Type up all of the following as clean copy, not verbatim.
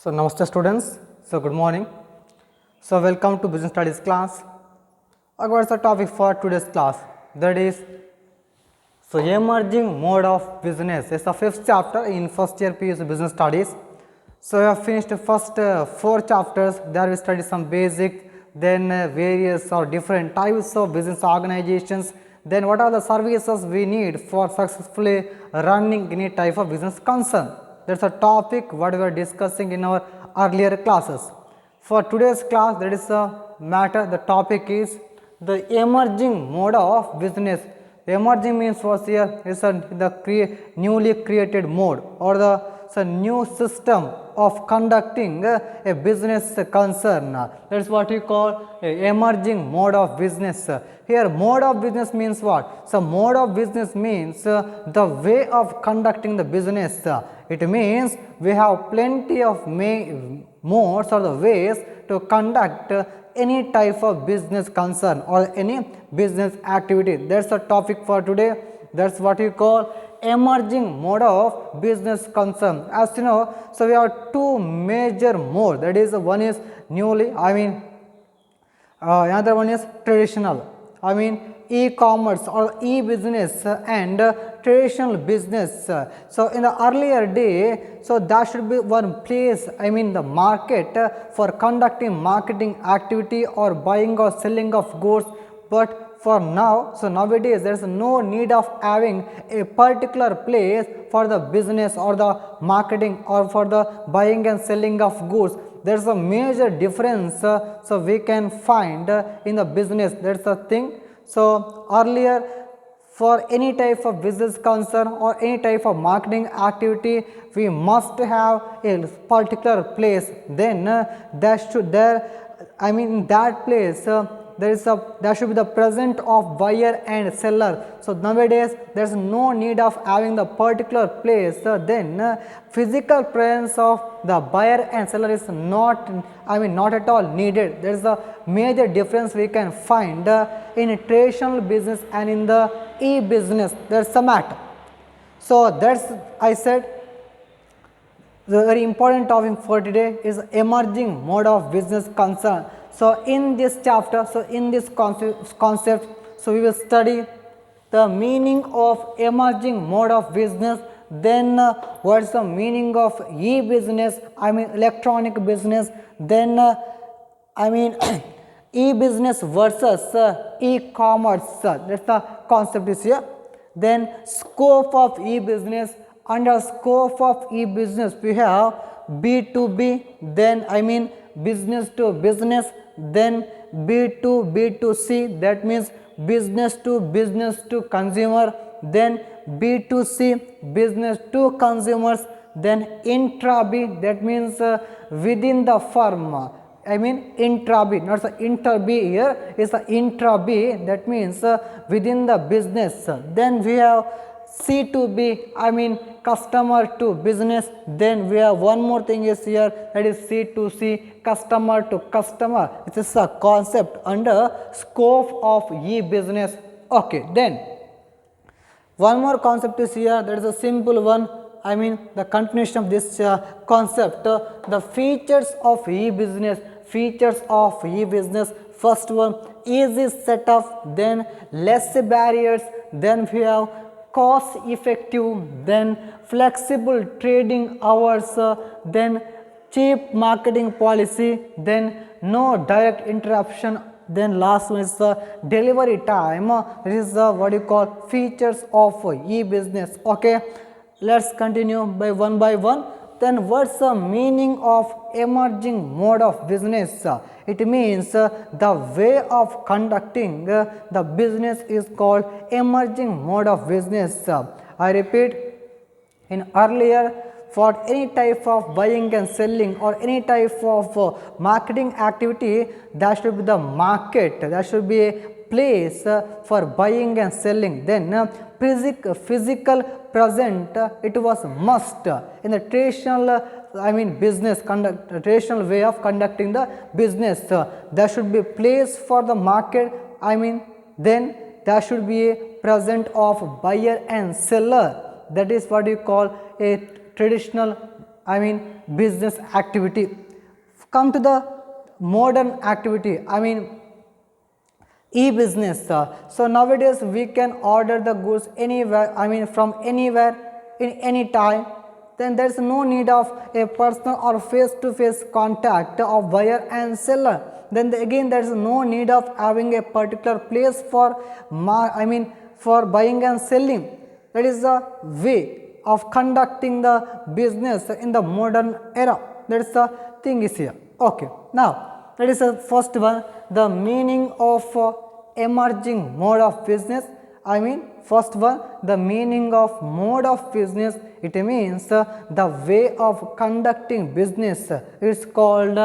So, namaste students. So, good morning. So, welcome to business studies class. What is the topic for today's class? That is, so emerging mode of business. It's the fifth chapter in first year PUC business studies. So, we have finished the first four chapters. There we studied some basic, then various or different types of business organizations. Then what are the services we need for successfully running any type of business concern? That's a topic what we were discussing in our earlier classes. For today's class, that is a matter, the topic is the emerging mode of business. Emerging means what here is the newly created mode or the new system of conducting a business concern. That is what we call a emerging mode of business. Here mode of business means what? So, mode of business means the way of conducting the business. It means we have plenty of modes or the ways to conduct any type of business concern or any business activity. That is the topic for today. That is what we call emerging mode of business concern. As you know, so we have two major modes. That is, one is another one is traditional. E-commerce or e-business and traditional business. So, in the earlier day, so that should be one place, the market for conducting marketing activity or buying or selling of goods. But for now, so nowadays there is no need of having a particular place for the business or the marketing or for the buying and selling of goods. There is a major difference, so we can find in the business. That is the thing. So, earlier for any type of business concern or any type of marketing activity, we must have a particular place. Then in that place there should be the presence of buyer and seller. So, nowadays there is no need of having the particular place. Then physical presence of the buyer and seller is not at all needed. There is a major difference we can find in traditional business and in the e-business. There is a matter. So, that's I said the very important topic for today is emerging mode of business concern. So, in this chapter, so in this concept, so we will study the meaning of emerging mode of business, then what is the meaning of e-business, electronic business, then e-business versus e-commerce, that is the concept is here. Then scope of e-business. Under scope of e-business, we have B2B, then business to business, then B2B2C, that means business to consumer, then B2C, business to consumers, then intra-B, that means within the firm. Intra-B, not the inter-B here, is the intra-B, that means within the business. Then we have C2B, customer to business. Then we have one more thing is here, that is C2C, customer to customer. It is a concept under scope of e-business. Okay, then one more concept is here, that is a simple one. The continuation of this concept, the features of e-business. Features of e-business. First one, easy setup, then less barriers, then we have cost effective, then flexible trading hours, then cheap marketing policy, then no direct interruption, then last one is the delivery time. This is what you call features of e-business. Okay, let's continue by one. Then what's the meaning of emerging mode of business? It means the way of conducting the business is called emerging mode of business. I repeat, in earlier, for any type of buying and selling or any type of marketing activity, that should be the market, that should be a place for buying and selling. Then physical present, it was must in the traditional business traditional way of conducting the business. There should be a place for the market, then there should be a present of buyer and seller. That is what you call a traditional business activity. Come to the modern activity, e-business. So nowadays we can order the goods anywhere, from anywhere in any time. Then there is no need of a personal or face-to-face contact of buyer and seller. Then again there is no need of having a particular place for for buying and selling. That is the way of conducting the business in the modern era. That is the thing is here. Okay. Now that is the first one, the meaning of emerging mode of business. First one, the meaning of mode of business, it means the way of conducting business. It's called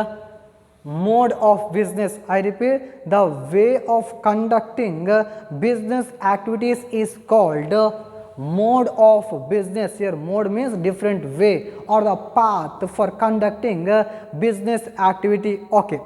mode of business. I repeat, the way of conducting business activities is called mode of business. Here mode means different way or the path for conducting business activity. Okay,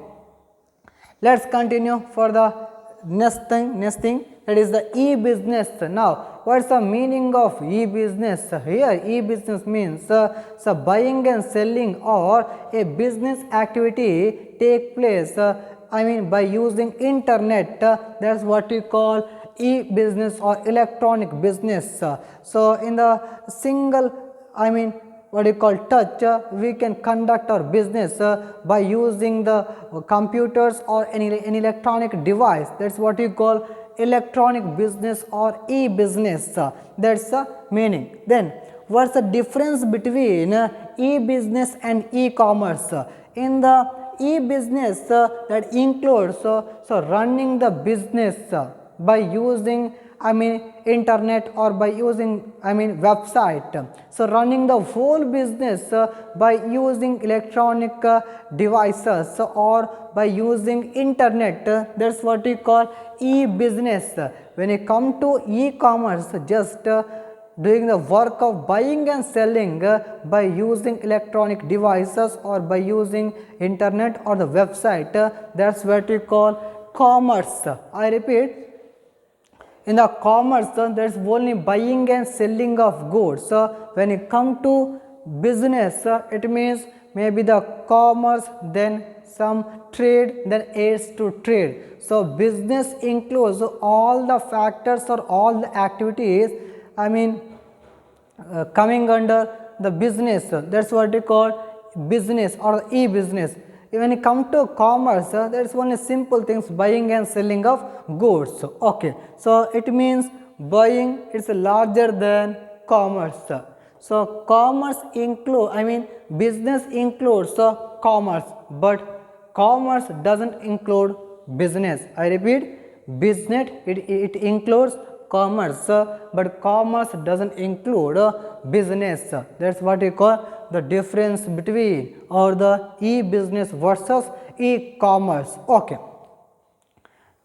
let's continue for the next thing, that is the e-business. Now what is the meaning of e-business? Here e-business means so buying and selling or a business activity take place by using internet. That's what we call e-business or electronic business. So in the single what you call touch, we can conduct our business by using the computers or any electronic device. That's what you call electronic business or e-business. That's the meaning. Then what's the difference between e-business and e-commerce? In the e-business that includes so running the business by using internet or by using website. So running the whole business by using electronic devices or by using internet. That's what we call e-business. When you come to e-commerce, just doing the work of buying and selling by using electronic devices or by using internet or the website. That's what we call commerce. I repeat, in the commerce there is only buying and selling of goods. So when you come to business, it means maybe the commerce, then some trade, then aids to trade. So business includes all the factors or all the activities coming under the business. That's what we call business or e-business. When you come to commerce, there is only simple things, buying and selling of goods. Okay, so it means buying is larger than commerce. So commerce include, business includes commerce, but commerce doesn't include business. I repeat, business it includes commerce, but commerce doesn't include business. That's what we call the difference between or the e-business versus e-commerce. Okay,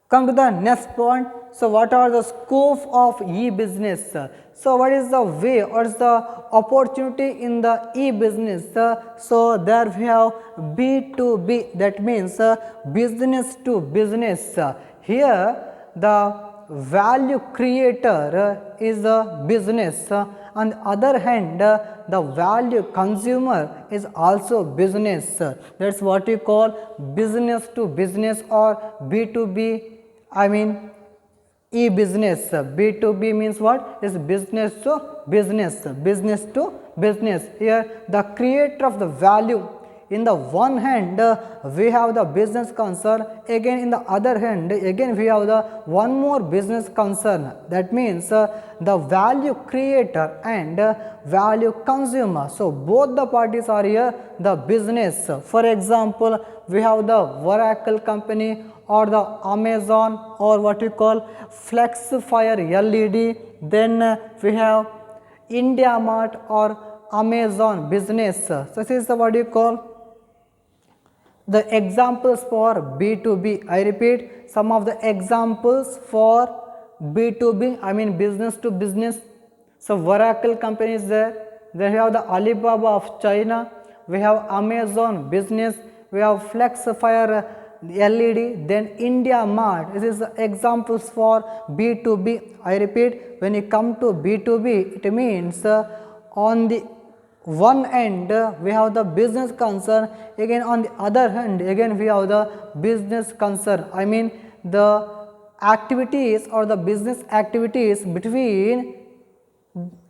come to the next point. So what are the scope of e-business? So what is the way or is the opportunity in the e-business? So there we have B2B, that means business to business. Here the value creator is a business. On the other hand, the value consumer is also business. That's what we call business to business or B2B, e-business. B2B means what? Is business to business, business to business. Here the creator of the value, in the one hand we have the business concern, again in the other hand again we have the one more business concern. That means the value creator and value consumer. So both the parties are here the business. For example, we have the Oracle company or the Amazon or what we call Flexfire LED. Then we have India Mart or Amazon business. So this is the what you call the examples for B2B. I repeat, some of the examples for B2B, business to business. So Oracle company is there. Then we have the Alibaba of China. We have Amazon business. We have Flexfire LED. Then India Mart. This is the examples for B2B. I repeat, when you come to B2B, it means on the one end we have the business concern, again on the other hand again we have the business concern. I mean the activities or the business activities between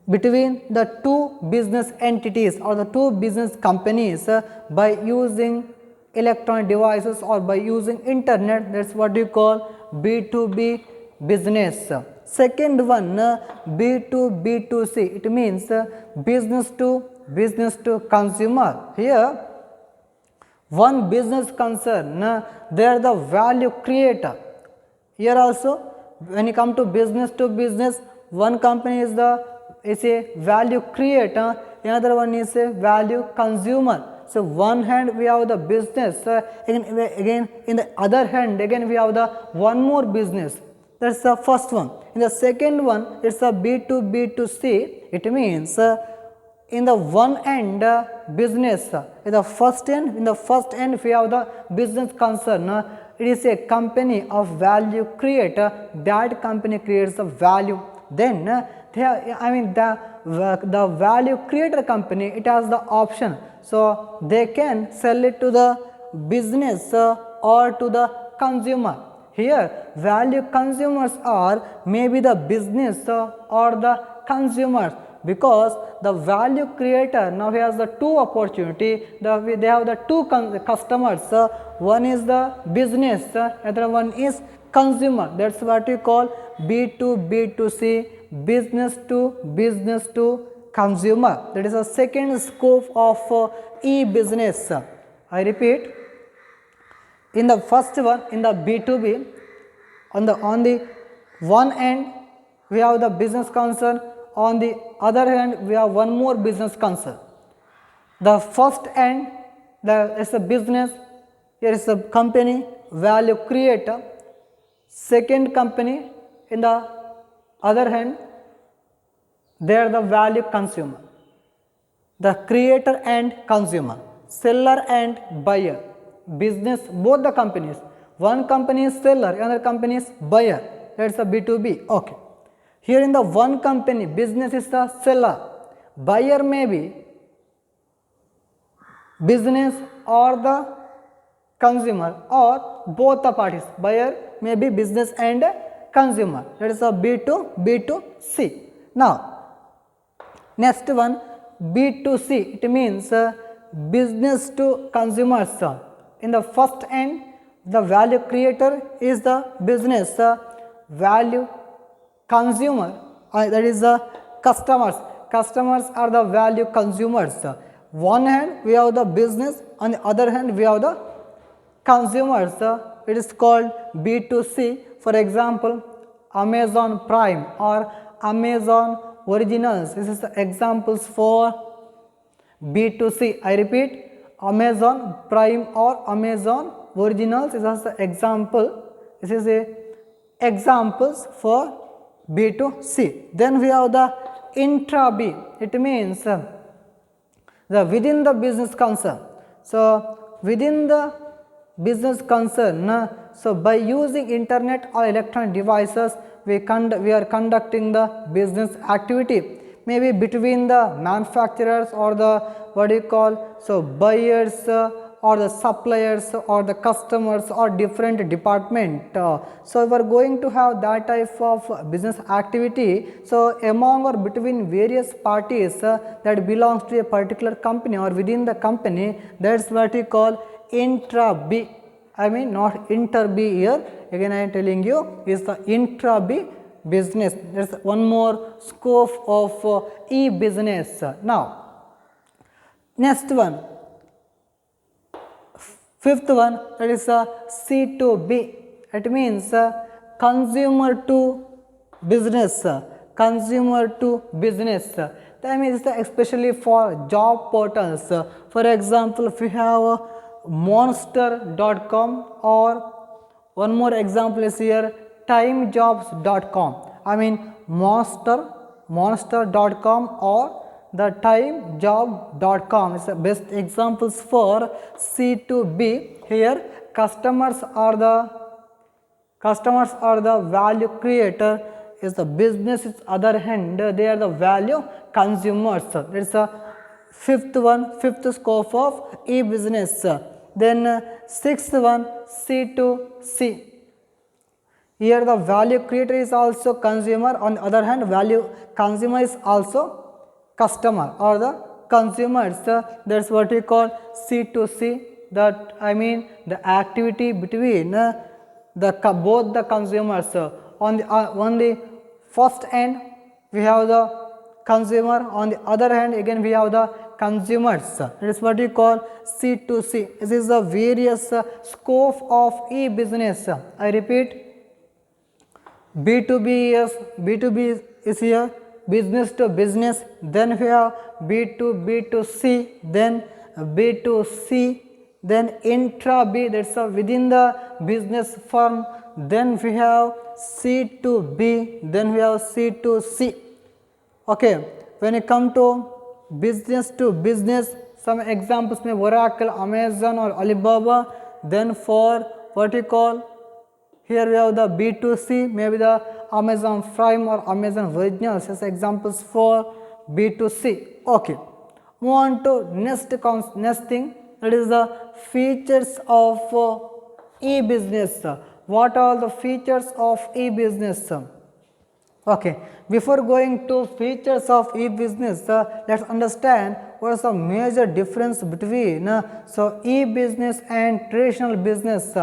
the two business entities or the two business companies by using electronic devices or by using internet. That is what you call B2B business. Second one, B2B2C, it means business to consumer. Here one business concern, they are the value creator. Here also when you come to business, one company is a value creator, another one is a value consumer. So one hand we have the business, again in the other hand again we have the one more business. That is the first one. In the second one it is a B2B2C. It means in the one end business, in the first end we have the business concern. It is a company of value creator. That company creates the value. Then the value creator company, it has the option, so they can sell it to the business or to the consumer. Here value consumers are maybe the business or the consumers, because the value creator now he has the two opportunity. They have the two customers. One is the business, other one is consumer. That's what we call B2B2C, business to consumer. That is the second scope of e-business. I repeat, in the first one, in the B2B, on the one end we have the business concern, on the other hand we have one more business concern. The first end is a business, here is a company value creator. Second company in the other hand, they are the value consumer, the creator and consumer, seller and buyer. Business, both the companies, one company is seller, another company is buyer. That is a B2B. Okay. Here in the one company, business is the seller, buyer may be business or the consumer, or both the parties, buyer may be business and consumer. That is a B2B2C. Now next one, B2C, it means business to consumers. In the first end, the value creator is the business, value consumer, that is the customers. Customers are the value consumers. One hand we have the business, on the other hand we have the consumers. It is called B2C. For example, Amazon Prime or Amazon Originals. This is the examples for B2C. I repeat, Amazon Prime or Amazon Originals is also example. This is a examples for B2C. Then we have the intra B. It means the within the business concern. So within the business concern, so by using internet or electronic devices, we are conducting the business activity, maybe between the manufacturers or the what do you call, so buyers or the suppliers or the customers or different department. So we are going to have that type of business activity. So among or between various parties that belongs to a particular company or within the company, that is what we call intra B. I mean not inter B here, again I am telling you is the intra B business. There is one more scope of e-business. Now next one, fifth one, that is C2B. It means consumer to business, consumer to business. That means especially for job portals. For example, if you have monster.com, or one more example is here timejobs.com. I mean monster.com or the timejob.com is the best examples for C2B. Here customers are the value creator, is the business, is other hand they are the value consumers. There is a fifth scope of e-business. Then sixth one, C to C. Here the value creator is also consumer. On the other hand, value consumer is also customer or the consumers. That's what we call C to C. That I mean the activity between both the consumers. On the first end we have the consumer. On the other hand, again we have the consumers. That is what we call C to C. This is the various scope of e-business. I repeat. B2B is here, business to business, then we have B to C, then B to C, then intra B, that's within the business firm, then we have C to B, then we have C to C. Okay, when it come to business, some examples may Oracle, Amazon or Alibaba. Then for what we call, here we have the B2C, maybe the Amazon Prime or Amazon Originals as examples for B2C. Okay, move on to next thing, that is the features of e-business. What are the features of e-business? Okay, before going to features of e-business, let's understand what is the major difference between e-business and traditional business.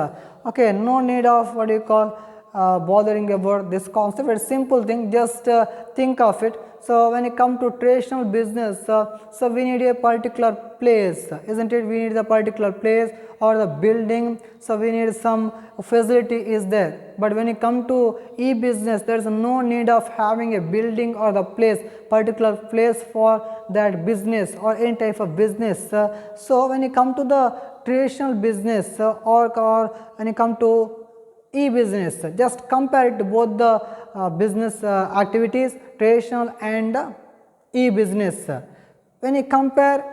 Okay, no need of what you call bothering about this concept. It's simple thing, just think of it. So when it comes to traditional business, so we need a particular place, isn't it? We need a particular place or the building, so we need some facility is there. But when it comes to e-business, there is no need of having a building or the particular place for that business or any type of business. So when it comes to the traditional business or when it comes to e-business, just compare it to both the business activities, traditional and e-business. When you compare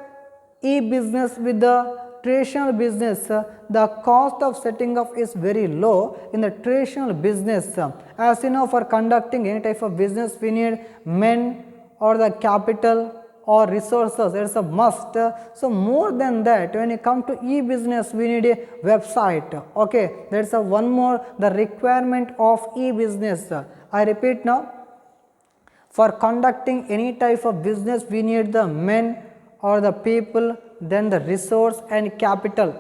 e-business with the traditional business, the cost of setting up is very low in the traditional business. As you know, for conducting any type of business, we need men or the capital or resources. It's a must. So more than that, when it comes to e-business, we need a website. Okay, that's one more the requirement of e-business. I repeat now, for conducting any type of business, we need the men or the people, then the resource and capital.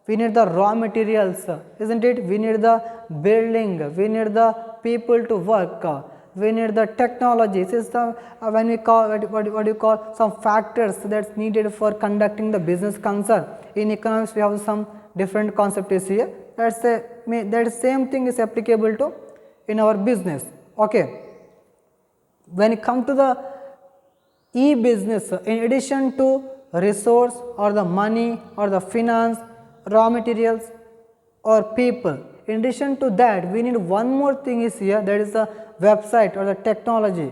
We need the raw materials, isn't it? We need the building, we need the people to work, we need the technology. This is the when we call what you call some factors that's needed for conducting the business concern. In economics, we have some different concepts here. That same thing is applicable to in our business. Okay. When it comes to the e-business, in addition to resource or the money or the finance, raw materials or people, in addition to that, we need one more thing is here, that is the website or the technology.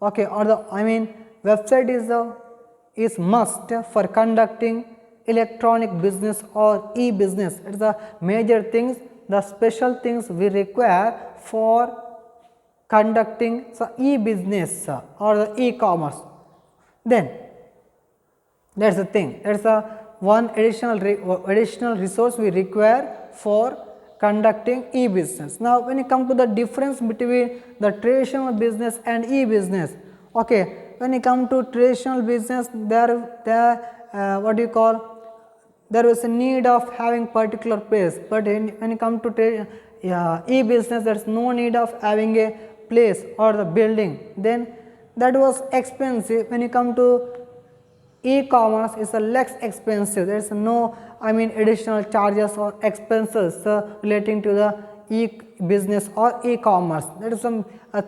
Okay, or the website is must for conducting electronic business or e-business. It is the major things, the special things we require for conducting e-business or the e-commerce. Then that's the thing, that's the one additional resource we require for conducting e-business. Now when it comes to the difference between the traditional business and e-business, okay, when it comes to traditional business, there is a need of having particular place, but when it comes to e-business, there is no need of having a place or the building. Then that was expensive. When you come to e-commerce, is a less expensive. There is no additional charges or expenses relating to the e-business or e-commerce. There is some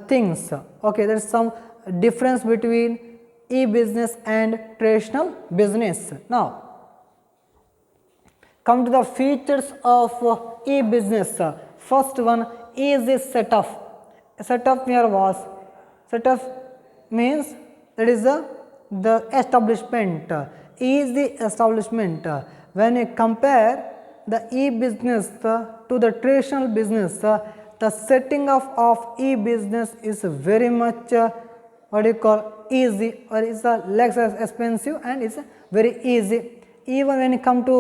things. Okay, there is some difference between e-business and traditional business. Now come to the features of e-business. First one is the setup. Setup here was means that is the establishment, is the establishment. When you compare the e-business to the traditional business, the setting up of e-business is very much what you call easy, or it's a less expensive and it's very easy. Even when you come to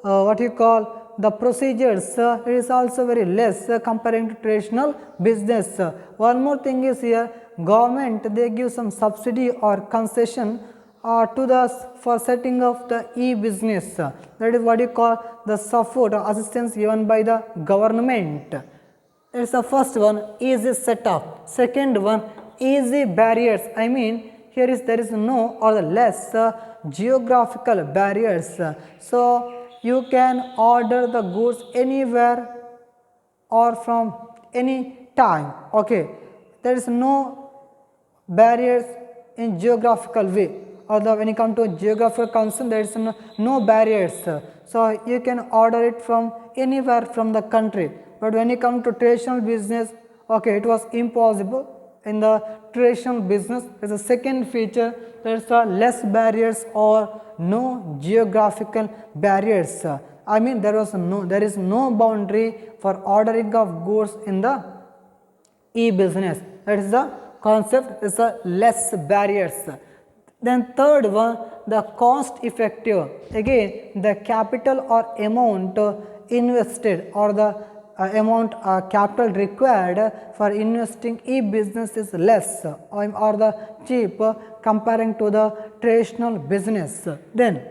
what you call the procedures, it is also very less comparing to traditional business. One more thing is here, government they give some subsidy or concession to the for setting up the e-business. That is what you call the support or assistance given by the government. It's the first one, easy setup. Second one, easy barriers. I mean, here is there is no or the less geographical barriers. So you can order the goods anywhere or from any time. Okay, there is no barriers in geographical way, or when you come to geographical concern, there is no barriers. So you can order it from anywhere from the country. But when you come to traditional business, okay, it was impossible. In the traditional business, there is a second feature, there is less barriers or no geographical barriers. I mean, there is no boundary for ordering of goods in the e-business. That is the concept, is the less barriers. Then third one, the cost effective. Again, the capital or amount invested or the amount capital required for investing e-business is less or the cheap comparing to the traditional business. Then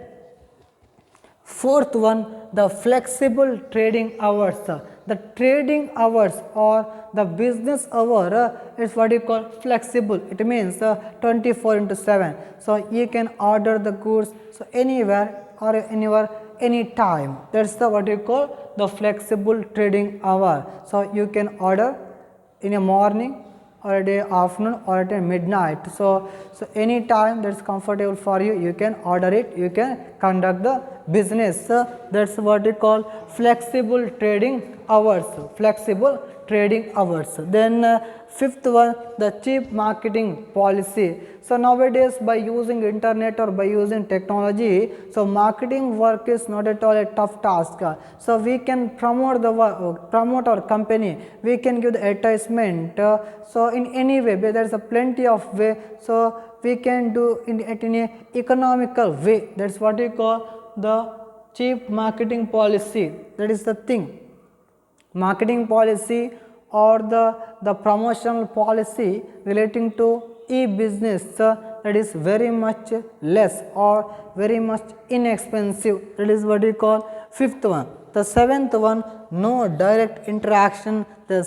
fourth one, the flexible trading hours. The trading hours or the business hour is what you call flexible. It means 24/7. So you can order the goods so anywhere or anywhere, anytime. That's the what you call the flexible trading hour. So you can order in a morning or a day afternoon or at a midnight. So any time that's comfortable for you, you can order it, you can conduct the business. That's what we call flexible trading hours. Flexible trading hours. Then fifth one, the cheap marketing policy. So nowadays by using internet or by using technology, so marketing work is not at all a tough task. So we can promote our company, we can give the advertisement. So in any way, there is a plenty of way. So we can do it in a economical way. That's what we call the cheap marketing policy. That is the thing. Marketing policy or the promotional policy relating to e-business that is very much less or very much inexpensive. That is what we call fifth one. The seventh one, no direct interaction. The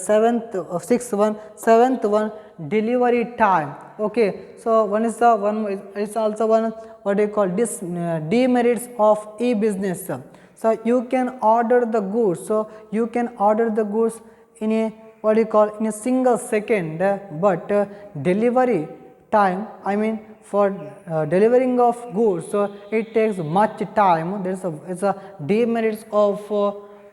sixth one, delivery time. Okay, so one is the one is also one what we call demerits of e-business. So you can order the goods. So you can order the goods in a what you call in a single second, but delivery time, I mean for delivering of goods, so it takes much time. It's a demerits of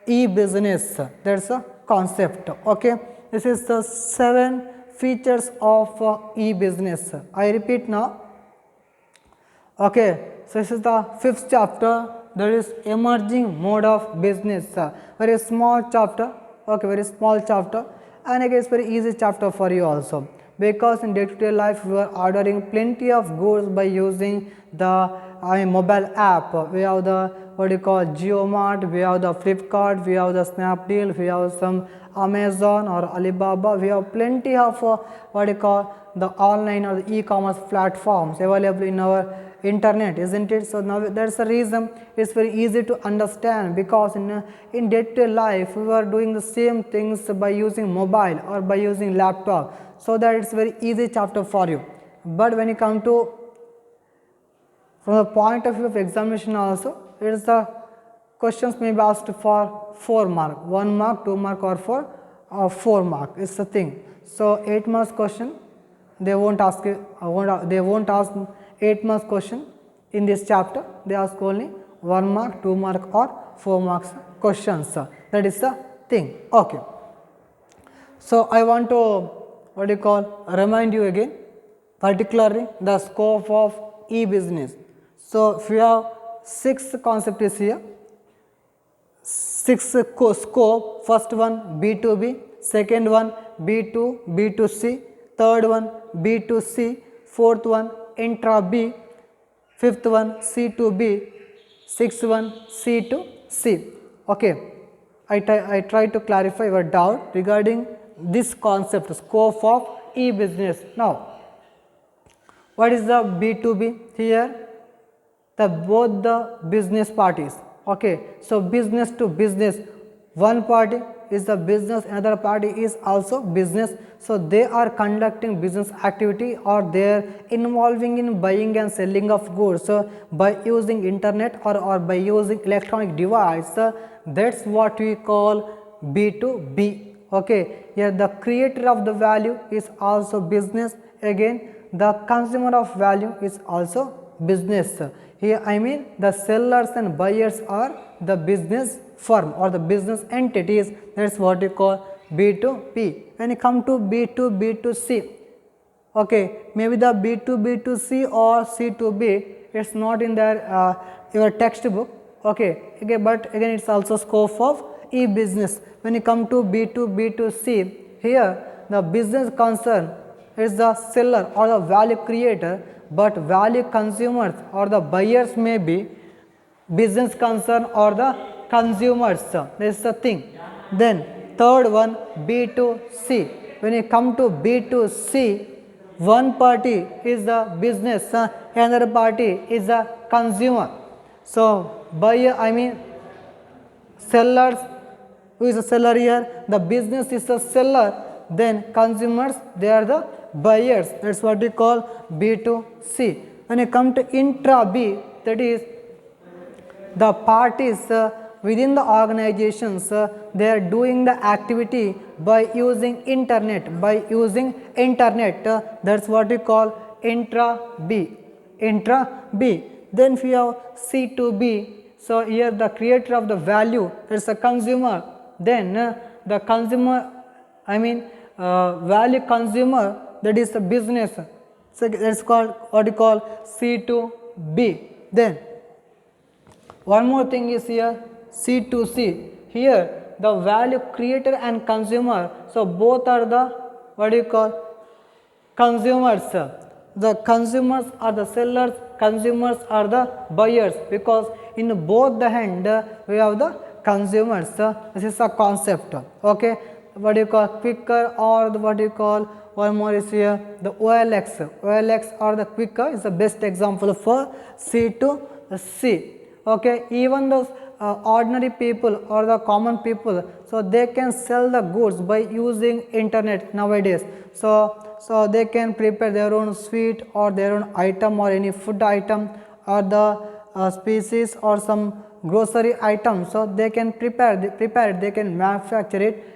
e-business. That's a concept. Okay, this is the 7 features of e-business. I repeat now. Okay, so this is the 5th chapter. There is emerging mode of business. Very small chapter. Okay, very small chapter, and again it's very easy chapter for you also, because in day-to-day life we are ordering plenty of goods by using the mobile app. We have the what you call JioMart, we have the Flipkart, we have the Snapdeal, we have some Amazon or Alibaba. We have plenty of what you call the online or the e-commerce platforms available in our internet, isn't it? So now that's the reason it's very easy to understand, because in day-to-day life we are doing the same things by using mobile or by using laptop, so that it's very easy chapter for you. But when you come to from the point of view of examination also, it is the questions may be asked for 4 mark, 1 mark, 2 mark or for 4 mark. It's the thing. So 8 marks question they won't ask they won't ask 8 marks question in this chapter. They ask only 1 mark, 2 mark or 4 marks questions. That is the thing. Okay. So I want to what you call remind you again, particularly the scope of e-business. So if you have 6 concepts is here, 6 scope. First one B2B, second one B2C, third one B2C, fourth one intra B, fifth one C to B, sixth one C to C. Okay, I try to clarify your doubt regarding this concept, scope of e-business. Now, what is the B2B? Here the both the business parties. Okay, so business to business, one party is the business, another party is also business. So they are conducting business activity, or they are involving in buying and selling of goods. So by using internet or by using electronic device, that's what we call B2B. Okay, here the creator of the value is also business. Again, the consumer of value is also business. Here I mean the sellers and buyers are the business firm or the business entities. That is what we call B2B. When you come to B2B2C, okay, maybe the B2B2C or C2B, it's not in their your textbook. Okay, but again it's also scope of e-business. When you come to B2B2C, here the business concern is the seller or the value creator, but value consumers or the buyers may be business concern or the consumers. This is the thing. Then third one B2C. When you come to B2C, one party is the business, another party is the consumer. So buyer, I mean sellers, who is the seller here? The business is the seller, then consumers, they are the buyers. That's what we call B2C. When you come to intra B, that is the parties within the organizations, they are doing the activity by using internet. That's what we call intra B. Then we have C to B. So here the creator of the value is the consumer. Then the consumer, I mean value consumer, that is the business. So that's called what we call C to B. Then one more thing is here C to C. Here the value creator and consumer, so both are the what do you call consumers. The consumers are the sellers, consumers are the buyers, because in both the hand we have the consumers. This is a concept. Okay, what do you call quicker, or the what do you call, one more is here the OLX or the quicker is the best example for C to C. Okay, even those ordinary people or the common people, so they can sell the goods by using internet nowadays. So they can prepare their own sweet or their own item or any food item or the species or some grocery item. So they can prepare it, they can manufacture it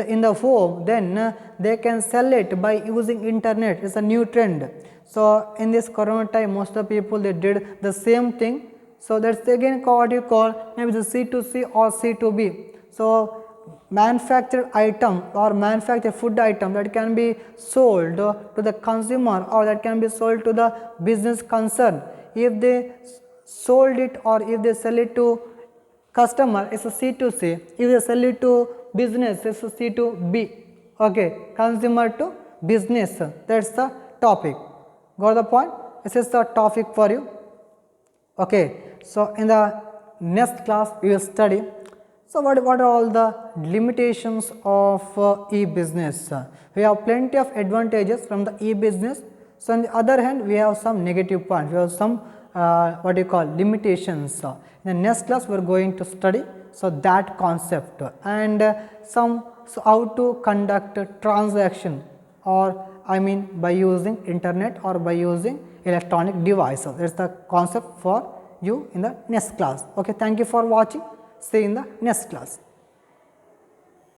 in the home, then they can sell it by using internet. It's a new trend. So in this corona time, most of the people, they did the same thing. So that's again what you call maybe the C to C or C to B. So manufactured item or manufactured food item that can be sold to the consumer or that can be sold to the business concern. If they sold it or if they sell it to customer, it's a C to C. If they sell it to business, it's a C to B. Okay, consumer to business. That's the topic. Got the point? This is the topic for you. Okay, so in the next class we will study. So what are all the limitations of e-business? We have plenty of advantages from the e-business. So on the other hand, we have some negative points. We have some what you call limitations. In the next class we are going to study that concept and so how to conduct a transaction, or I mean by using internet or by using electronic devices. That's the concept for you in the next class. Okay, thank you for watching. See you in the next class.